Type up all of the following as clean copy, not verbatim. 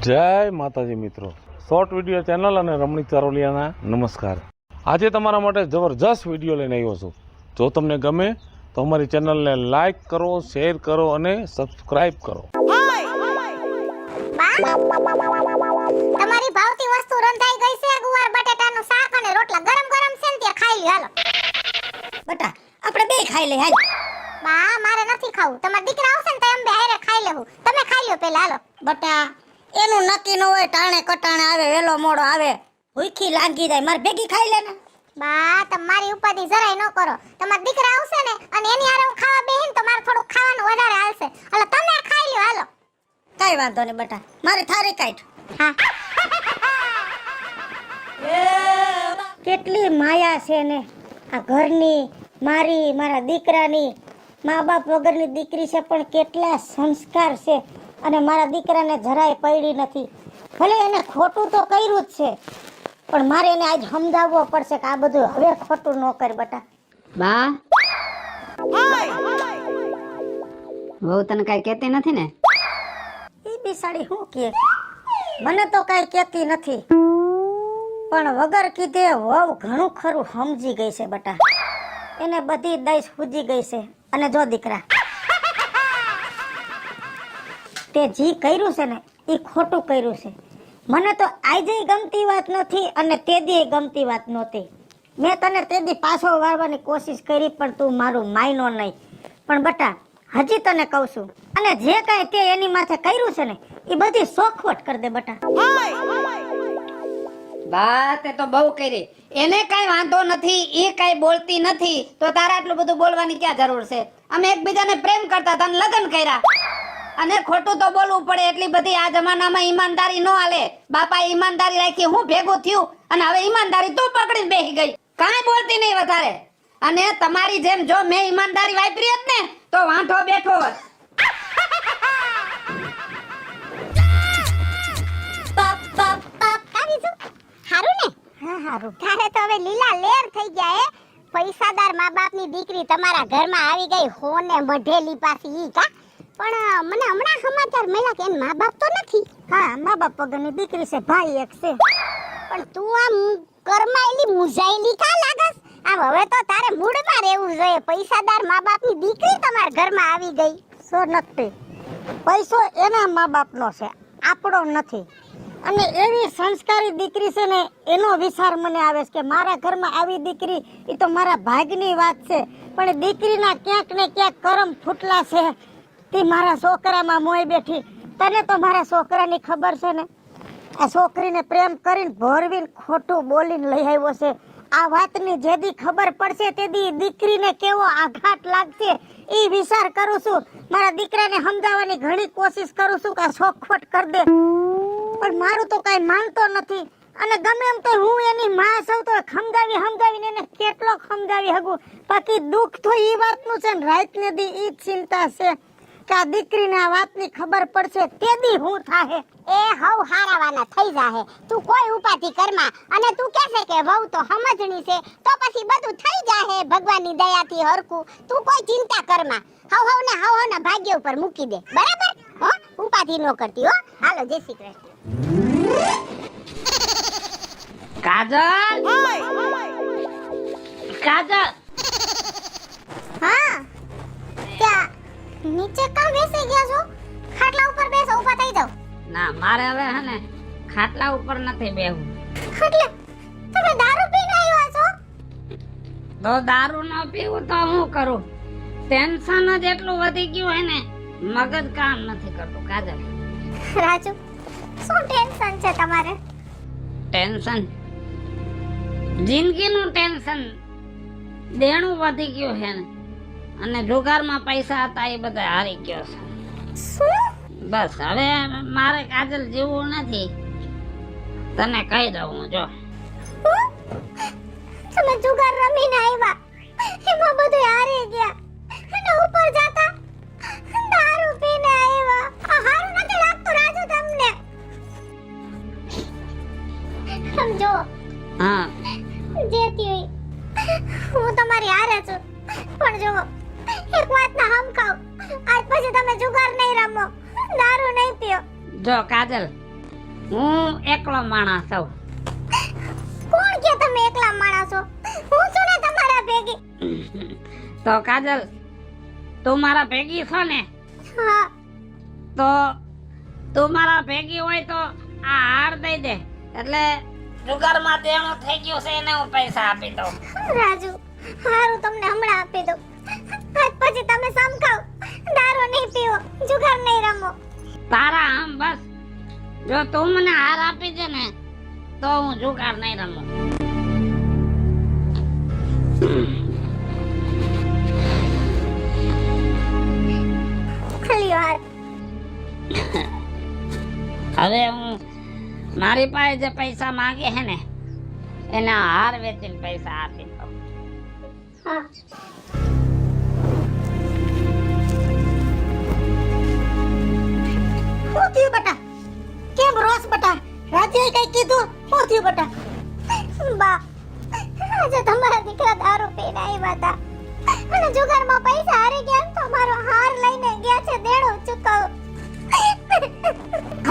જય માતાજી મિત્રો, શોર્ટ વિડીયો ચેનલ અને રમણીક ચારોલિયાના નમસ્કાર. આજે તમારા માટે જબરજસ્ત વિડીયો લઈને આવ્યો છું. જો તમને ગમે તો અમારી ચેનલને લાઈક કરો, શેર કરો અને સબસ્ક્રાઇબ કરો. તમારી ભાવતી વસ્તુ રંધાઈ ગઈ છે. ગુવાર બટાટાનું શાક અને રોટલા ગરમ ગરમ છે ને તે ખાઈ લ્યો. હાલો બટા, આપણે બે ખાઈ લે. હાલ બા, મારે નથી ખાવું. તમારા દીકરા આવશે ને તો એમ બે હારે ખાઈ લેવું. તમે ખાઈ લ્યો પહેલા. હાલો બટા, એનું નક્કી ન હોય. ટાણે કટાણે આવે, વેલો મોડો આવે, ભૂખી લાગી જાય. મારે ભેગી ખાઈ લે ને. બા, તમારી ઉપાધિ જરાય ન કરો. તમારા દીકરા આવશે ને અને એની હારે હું ખાવા બેહીન તો મારે થોડું ખાવાનું વધારે હાલશે. હાલો તમે ખાઈ લ્યો. હાલો કાઈ વાંધો નહીં બટા, મારે થારી કાઢ. હા, કેટલી માયા છે ને આ ઘરની, મારી, મારા દીકરાની. મા બાપ વગરની દીકરી છે પણ કેટલા સંસ્કાર છે. અને મારા દીકરાને જરાય પડી નથી. ભલે એને ખોટું તો કર્યું જ છે, પણ મારે એને આજ સમજાવવો પડશે કે આ બધું હવે ખોટું ન કર બટા. બા, વહુ તને કઈ કહેતી નથી ને? એ બિસાડી શું કહે? મને તો કઈ કહેતી નથી, પણ વગર કીધે વહુ ઘણું ખરું સમજી ગઈ છે બટા. એને બધી દઈ સૂજી ગઈ છે. અને જો દીકરા, તે જી કર્યું છે ને એ ખોટું કર્યું છે. મને તો આજે ગમતી વાત નથી અને તે દી ગમતી વાત નહોતી. મેં તને તે દી પાછો વાળવાની કોશિશ કરી પણ તું મારું માયનો નહીં. પણ બટા, હજી તને કહું છું, અને જે કાંઈ તે એની માથે કર્યું છે ને એ બધી સોખવટ કરી દે બટા. બા, તે તો બહુ કરી. એને કઈ વાંધો નથી, એ કઈ બોલતી નથી, તો તારે આટલું બધું બોલવાની ક્યાં જરૂર છે? અમે એકબીજાને પ્રેમ કરતા હતા અને લગ્ન કર્યા, અને ખોટું તો બોલવું પડે. એટલી બધી આ જમાનામાં ઈમાનદારી ન હાલે. બાપાએ ઈમાનદારી રાખી, હું ભેગું થયું અને હવે ઈમાનદારી તું પકડીને બેસી ગઈ. કાંઈ બોલતી નહીં વધારે. અને તમારી જેમ જો મેં ઈમાનદારી વાપરી હોત ને તો વાંઢો બેઠો હોત. હારું ને? હા હારું. તારે તો હવે લીલા લેર થઈ ગયા. પૈસાદાર મા બાપની દીકરી તમારા ઘરમાં આવી ગઈ. હોને મઢેલી પાછી ઈ કા. પણ મને હમણાં સમાચાર મળ્યા કે એન મા બાપ તો નથી. હા, મા બાપ વગરની દીકરી છે, ભાઈ એક છે. પણ તું આમ કરમાયેલી મુજાયેલી કા લાગસ? આમ હવે તો તારે મૂડમાં રહેવું જોઈએ. પૈસાદાર મા બાપની દીકરી તમારા ઘરમાં આવી ગઈ. સો નથી. પૈસો એના મા બાપનો છે, આપણો નથી. અને એવી સંસ્કારી દીકરી છે ને એનો વિચાર મને આવે છે કે મારા ઘરમાં આવી દીકરી એ તો મારા ભાગ્યની વાત છે. પણ દીકરીના ક્યાંક ને ક્યાંક કરમ ફૂટલા છે. તે મારા છોકરામાં મોઈ બેઠી. તને તો મારા છોકરાની ખબર છે ને, આ છોકરીને પ્રેમ કરીને ભોરવીને ખોટું બોલીને લઈ આવ્યો છે. આ વાતની જેદી ખબર પડશે તેદી દીકરીને કેવો આઘાત લાગશે એ વિચાર કરું છું. મારા દીકરાને સમજાવવાની ઘણી કોશિશ કરું છું કે આ સોખવટ કરી દે, પણ મારું તો કઈ માનતો નથી. અને ગમે એમ તો હું એની માં સૌ તો સમજાવીને એને કેટલો સમજાવી હગું. બાકી દુઃખ તો એ વાતનું છે ને રાતને દી ઈ જ ચિંતા છે કે આ દીકરીને આ વાતની ખબર પડશે તેદી હું થાહે. એ હવ હારાવાના થઈ જાહે. તું કોઈ ઉપાધિ કરમાં. અને તું કહેશે કે વહુ તો સમજણી છે તો પછી બધું થઈ જાહે ભગવાનની દયાથી હરખું. તું કોઈ ચિંતા કરમાં. હવના ભાગ્ય ઉપર મૂકી દે. બરાબર? હો, ઉપાધિ ન કરતી હો. હાલો, જય શ્રી કૃષ્ણ. કાજલ, કાજલ, હા, ક્યાં નીચે કામ બેસી ગયા છો? ખાટલા ઉપર બેસો, ઊભા થઈ જાવ. ના મારે હવે હે ને ખાટલા ઉપર નથી બેહવું. એટલે તમે દારૂ પીને આવ્યા છો? તો દારૂ ન પીવું તો હું કરું? ટેન્શન જ એટલું વધી ગયું હે ને, મગજ કામ નથી કરતું. કાજલ, રાજુ, શું ટેન્શન છે તમારે? Tension, જિંદગીનું tension. દેણું વધી ગયું છે ને, અને જુગારમાં પૈસા હતા એ બધા હારી ગયો છે. શું? બસ હવે મારે કાજલ જીવવું નથી. તને કહી દઉં હું, જો તમે જુગાર રમીને આવ્યા, એમાં બધું હારી ગયા અને ઉપર જાતા દારૂ પીને આવ્યા. આ હારું નથી લાગતું રાજુ તમને? સમજો, હા, જેતી હું તમારી હારે છું, પણ જો એક વાતના હમ ખાવ, આજ પછી તમે જુગાર નહીં રમો, દારૂ નહીં પીઓ. જો કાજલ, હું એકલો માણસ છું. કોણ કે તમે એકલા માણસ છો? હું છું ને તમારા ભેગી. તો કાજલ, તું મારા ભેગી છો ને? હા. તો તું મારા ભેગી હોય તો આ હાર દઈ દે, એટલે જુગારમાં દેણું થઈ ગયું છે એને હું પૈસા આપી દઉં. રાજુ, હારું તમને હમણાં આપી દઉં. આજ પછી તમે સમકાવ, દારૂ નહીં પીવો, જુગાર નહીં રમો. તારા આમ બસ, જો તું મને હાર આપી દે ને તો હું જુગાર નહીં રમું. ખાલી હાર. હવે હું મારી પાસે જે પૈસા માંગે છે ને એના હાર વેચીને પૈસા આપી દઉં. હા. શું થયું બેટા? કેમ રોસ બેટા? રાજ્યએ કઈ કીધું? શું થયું બેટા? બા, આજે તમારા દીકરા દારૂ પીને આવ્યા હતા અને જુગારમાં પૈસા હારી ગયા તો મારો હાર લઈને ગયા છે દેણું ચૂકવો.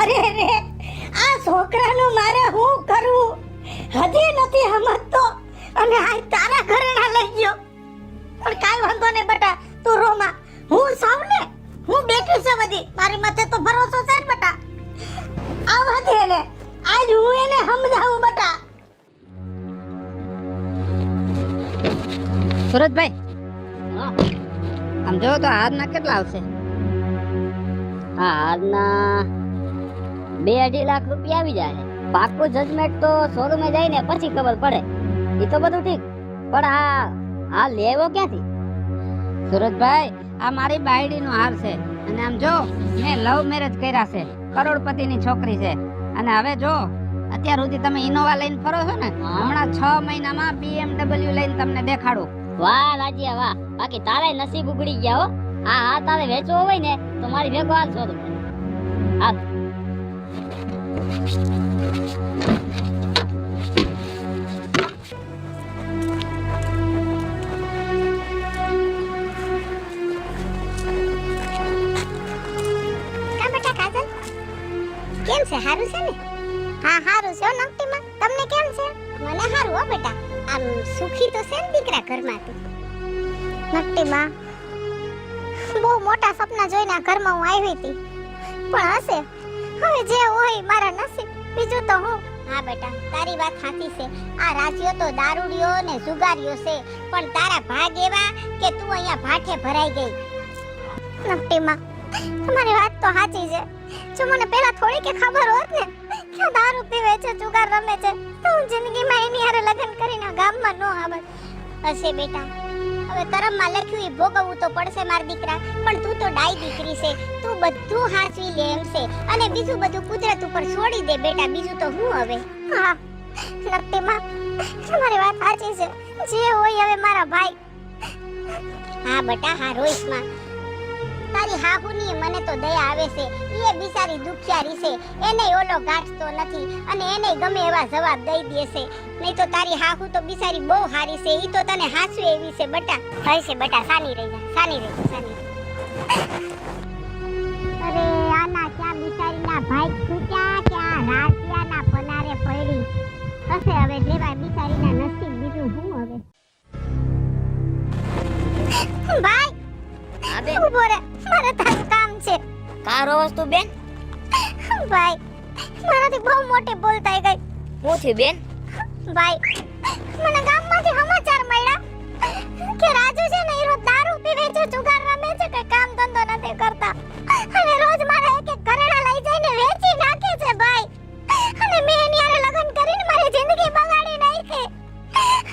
અરે રે, આ છોકરાનું મારે શું કરવું? હજી નથી સમજતો અને આ તારા ઘરેણા લઈ ગયો. પણ કાઈ વાંધો નહીં બેટા, તું રોમાં. હું સૌ ને, હું બેઠી છે બધી. મારી માથે તો ભરોસો છે જ બેટા. આવા દે ને, આજ હું એને સમજાવું બેટા. સુરજભાઈ, આમ જો તો હારના કેટલા આવશે? હા, હારના 2-2.5 લાખ રૂપિયા આવી જાય. પાક્કું જજમેન્ટ તો શોરૂમે જઈને પછી ખબર પડે. એ તો બધું ઠીક, પણ આ લેવો ક્યાંથી? સુરજભાઈ, આ મારી બાયડીનો હાર છે અને આમ જો મેં લવ મેરેજ કર્યા છે, કરોડપતિની છોકરી છે. અને હવે જો અત્યાર સુધી તમે ઇનોવા લઈને ફરો છો ને, હમણાં 6 મહિનામાં BMW લઈને તમને દેખાડું. વાહ રાજ્યા વાહ, બાકી તારે નસીબ ઉગડી ગયા હો. આ તારે વેચવો હોય ને તો મારી ભેગો હાલ શોધ. હાલ. કા બેટા કાજલ, કેમ છે? હારું છે ને? હા, હારું છે નકટીમાં. તમને કેમ છે? મને હારું હો બેટા. આમ સુખી તો છે ને દીકરા ઘરમાં તું? નકટીમાં બહુ મોટા સપના જોઈને આ ઘરમાં હું આવી હતી, પણ હશે હવે જે હોય મારા નસીબ, બીજું તો હું. હા બેટા, તારી વાત સાચી છે. આ રાજ્યો તો દારૂડિયો ને જુગારીઓ છે, પણ તારા ભાગ એવા કે તું અહીંયા ભાઠે ભરાઈ ગઈ. નકટીમાં તમારી વાત તો સાચી છે. જો મને પહેલા થોડી કે ખબર હોત ને કે દારૂ પીવે છે, જુગાર રમે છે, તો હું જિંદગીમાં એની હારે લગ્ન કરીને ગામમાં નો આવત. હશે બેટા, હવે કરમમાં લખ્યું એ ભોગવવું તો પડશે મારા દીકરા. પણ તું તો ડાઈ દીકરી છે, તું બધું હાચવી લે એમ છે, અને બીજું બધું કુદરત ઉપર છોડી દે બેટા. બીજું તો હું હવે. હા નકટીમાં તમારી વાત સાચી છે. જે હોય હવે મારા ભાઈ. હા બેટા, હા રોઈશમાં તારી હાહુની મને તો દયા આવે છે. એ બિચારી દુખિયારી છે, એને ઓલો ગાંઠતો નથી અને એને ગમે એવા જવાબ દઈ દે છે. નહીં તો તારી હાહુ તો બિચારી બહુ હારી છે. ઈ તો તને હાસવે એવી છે બેટા. ભાઈ છે બેટા, સાની રહી જા, સાની રહી જા, સાની. અરે આના ક્યાં બિચારીના ભાઈ છૂટ્યા, ક્યાં રાજ્યાના પનારે પડી હશે. હવે લેવાય બિચારીના નસીબ, બીજું હું હવે. ભાઈ ઉભો રે, મારે તારું કામ છે. કારો વસ્તુ બેન? ભાઈ, મારાથી બહુ મોટી ભૂલ થઈ ગઈ. હું થયું બેન? ભાઈ, મને ગામમાંથી સમાચાર મળ્યા કે રાજુ છે ને એ રોજ દારૂ પીવે છે, જુગાર રમે છે, કે કામ ધંધો નથી કરતા અને રોજ મારા એક ઘરેણા લઈ જઈને વેચી નાખે છે ભાઈ. અને મેં એની હારે લગ્ન કરીને મારી જિંદગી બગાડી નાખી.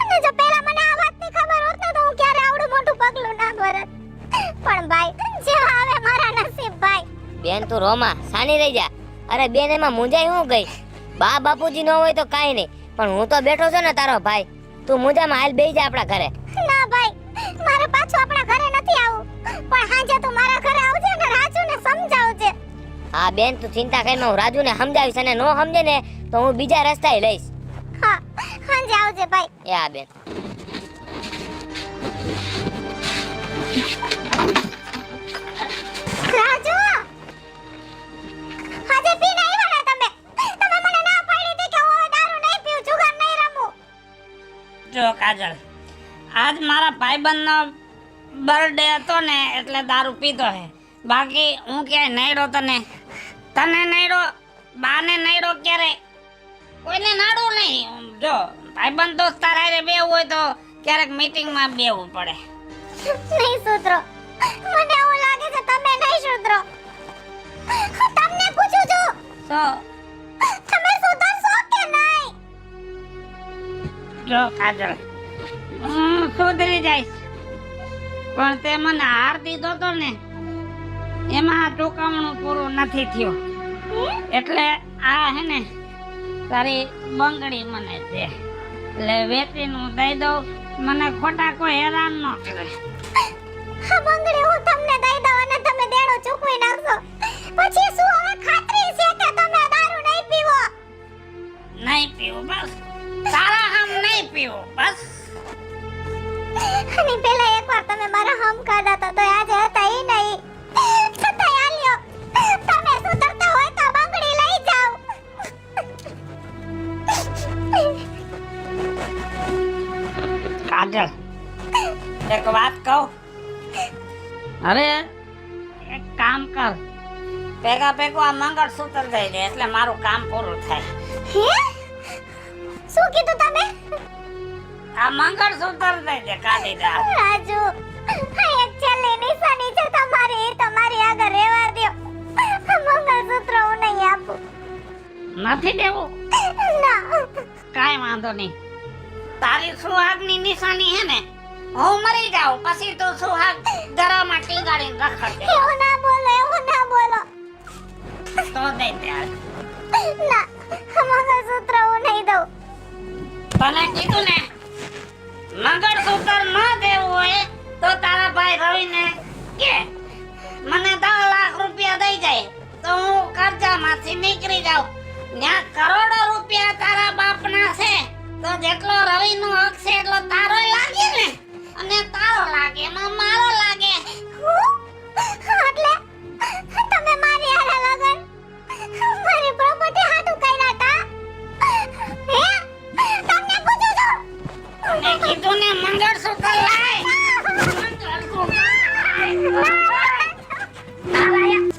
અને જો પહેલા મને આ વાતની ખબર હોત ને તો હું ક્યારે આવડું મોટું પગલું ના ભરત. પણ ભાઈ, જે આવે મારા નસીબ ભાઈ. બેન તું રોમાં, સાની રહી જા. અરે બેન, એમાં મુંજાઈ હું ગઈ? બા બાપુજી ન હોય તો કાઈ નહીં, પણ હું તો બેઠો છું ને તારો ભાઈ. તું મુંજામાં હાલ બેહી જા આપણા ઘરે. ના ભાઈ, મારે પાછું આપણા ઘરે નથી આવું, પણ હાજે તું મારા ઘરે આવજે અને રાજુને સમજાવજે. હા બેન, તું ચિંતા કરીને હું રાજુને સમજાવીશ, અને નો સમજે ને તો હું બીજા રસ્તાએ લઈશ. હા, હાજે આવજે ભાઈ. એ હા બેન. રાજુ, હાજે પીને આવ્યા ને તમે? તમે કાજલ, આજ મારા ભાઈબંધનો બર્થડે હતો ને એટલે દારૂ પીધો હે. બાકી હું ક્યાંય નડ્યો તને નડ્યો, બાને નડ્યો ક્યારે? કોઈને નાડું નહીં. જો ભાઈબંધ દોસ્તાર હારે બેવું હોય તો ક્યારેક મીટિંગમાં બેવું પડે. નહીં સુધરો, મને એવું લાગે છે તમે નહીં સુધરો. હું તમને પૂછું છું, તો તમે સુધરશો કે નહીં? જો કાજલ, હું સુધરી જઈશ, પણ તે મને હાર દીધો તો ને એમાં ચૂકવણું પૂરું નથી થયું. એટલે આ હે ને તારી બંગડી મને દે, એટલે વેચીને હું દઈ દઉં. મને ખોટા કોઈ હેરાન ન કરે. આ બંગડી હું તમને દઈ દઉં અને તમે દેણો ચૂકવી નાખશો, પછી શું હવે ખાતરી છે કે તમે દારૂ નહીં પીવો? નહીં પીવું બસ, તારા હમ નહીં પીવું બસ. અને પેલા એકવાર તમે મારા હમ કાઢા તો આજે હતા ઈ નહીં. છતાંય આલ્યો, તમે સુધરતા હોય તો બંગડી લઈ જાઓ. કાજલ, એક વાત કહું? અરે એક કામ કર, ભેગું આ મંગળસૂત્ર દઈ દે એટલે મારું કામ પૂરું થાય. હે? શું કીધું તમે? આ મંગળસૂત્ર દઈ દે, કાઢી દે. રાજુ, આ એક છેલ્લી નિશાની છે તમારી, એ તમારી આગળ રહેવા દ્યો. આ મંગળસૂત્ર હું નહીં આપું. નથી દેવું? ના. કાઈ વાંધો નહીં. તારી સુહાગની નિશાની હે ને, હું મરી જાઉં પછી તું સુહાગ ગળામાં ટીંગાડીને રખડજે. એવું ના બોલો, એવું ના બોલો. તો દઈ દે. ના, આ મંગળસૂત્ર હું નહીં દઉં. તને કીધું ને, મંગળસૂત્ર ન દેવું હોય તો તારા ભાઈ રવિને કે મને 10 લાખ રૂપિયા દઈ જાય તો હું કર્જામાંથી નીકળી જાઉં. ત્યાં કરોડો રૂપિયા તારા બાપના છે તો જેટલો રવિનો હક છે એટલો તારો લાગે ને, અને તારો લાગે એમાં મારો લાગે. એટલે તમે મારી હારે લગન મારી પ્રોપર્ટી હાટુ કર્યા તા? હે? તમને પૂછું છું. મેં કીધું ને મંગળસૂત્ર લાય.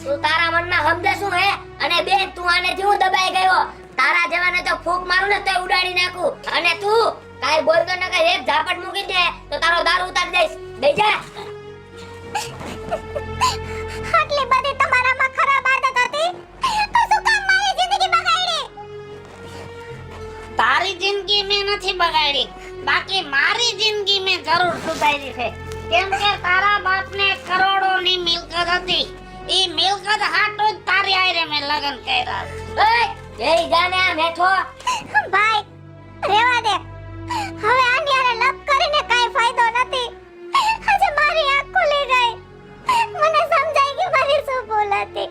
તું તારા મનમાં સમજે શું હે? અને બેન તું આને જેવું દબાઈ ગયો, તારા જવાને તો ફૂંક મારું ને તોય ઉડાડી નાખું. અને તું કાઈ બોલતો ન કઈ એક ઝાપટ મૂકી દે તો તારો દારૂ ઉતારી દઈશ. બેઈ જા. આટલી બધી તમારામાં ખરાબ આદત હતી તો શું કામ મારી જિંદગી બગાડી? તારી જિંદગી મેં નથી બગાડી, બાકી મારી જિંદગી મેં જરૂર સુધારી છે. કેમ કે તારા બાપને કરોડોની મિલકત હતી, ઈ મિલકત હાટુ જ તારી આયરે મેં લગન કર્યા. એય બેઈ જા ને આ મેઠો. ભાઈ, રેવા દે. હવે આની હારે લપ કરીને કાઈ ફાયદો નથી. આજે મારી આંખ ખુલી ગઈ. મને સમજાઈ ગયું મારી શું ભૂલ હતી.